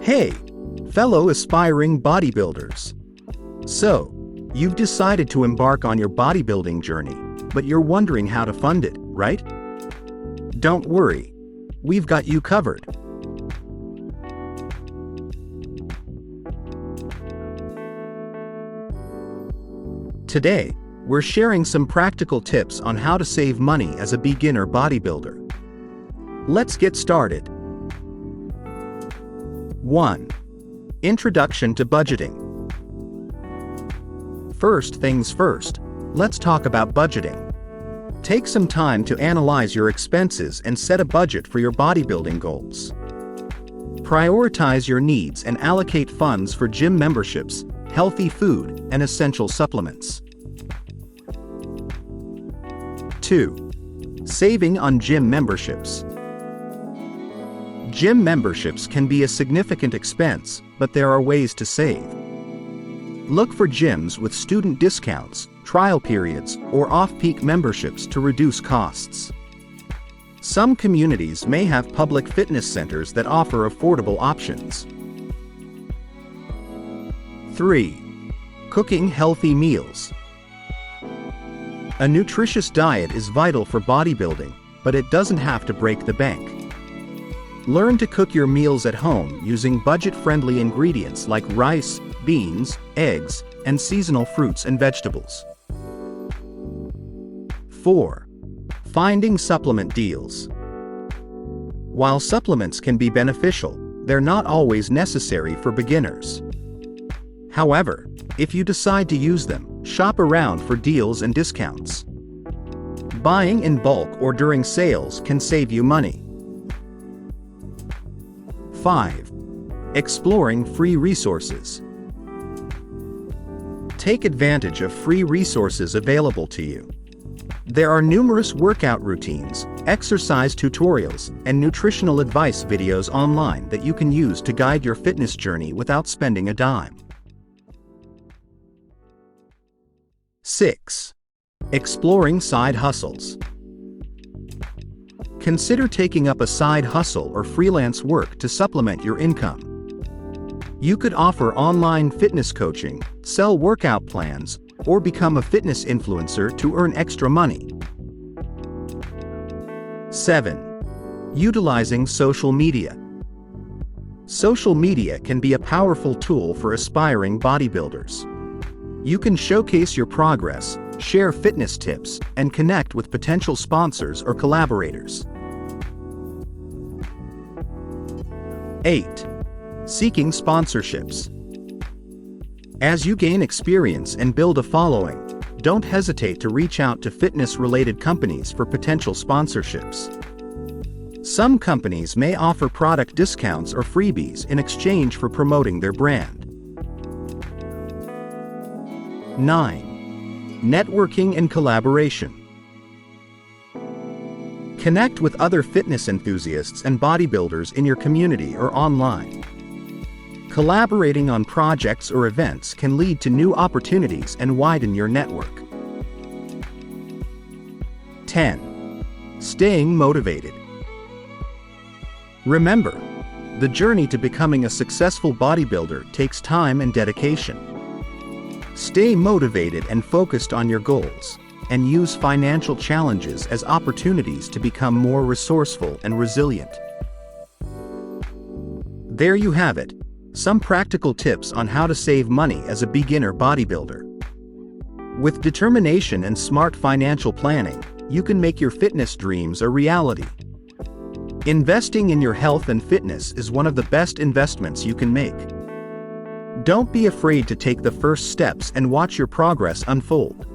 Hey, fellow aspiring bodybuilders. So, you've decided to embark on your bodybuilding journey, but you're wondering how to fund it, right? Don't worry, we've got you covered. Today, we're sharing some practical tips on how to save money as a beginner bodybuilder. Let's get started. 1. Introduction to budgeting. First things first, let's talk about budgeting. Take some time to analyze your expenses and set a budget for your bodybuilding goals. Prioritize your needs and allocate funds for gym memberships, healthy food, and essential supplements. 2. Saving on gym memberships. Gym memberships can be a significant expense, but there are ways to save. Look for gyms with student discounts, trial periods, or off-peak memberships to reduce costs. Some communities may have public fitness centers that offer affordable options. 3. Cooking healthy meals. A nutritious diet is vital for bodybuilding, but it doesn't have to break the bank. Learn to cook your meals at home using budget-friendly ingredients like rice, beans, eggs, and seasonal fruits and vegetables. 4. Finding supplement deals. While supplements can be beneficial, they're not always necessary for beginners. However, if you decide to use them, shop around for deals and discounts. Buying in bulk or during sales can save you money. 5. Exploring free resources. Take advantage of free resources available to you. There are numerous workout routines, exercise tutorials, and nutritional advice videos online that you can use to guide your fitness journey without spending a dime. 6. Exploring side hustles. Consider taking up a side hustle or freelance work to supplement your income. You could offer online fitness coaching, sell workout plans, or become a fitness influencer to earn extra money. 7. Utilizing social media. Social media can be a powerful tool for aspiring bodybuilders. You can showcase your progress, share fitness tips, and connect with potential sponsors or collaborators. 8. Seeking sponsorships. As you gain experience and build a following, don't hesitate to reach out to fitness-related companies for potential sponsorships. Some companies may offer product discounts or freebies in exchange for promoting their brand. 9. Networking and collaboration. Connect with other fitness enthusiasts and bodybuilders in your community or online. Collaborating on projects or events can lead to new opportunities and widen your network. 10. Staying motivated. Remember, the journey to becoming a successful bodybuilder takes time and dedication. Stay motivated and focused on your goals, and use financial challenges as opportunities to become more resourceful and resilient. There you have it, some practical tips on how to save money as a beginner bodybuilder. With determination and smart financial planning, you can make your fitness dreams a reality. Investing in your health and fitness is one of the best investments you can make. Don't be afraid to take the first steps and watch your progress unfold.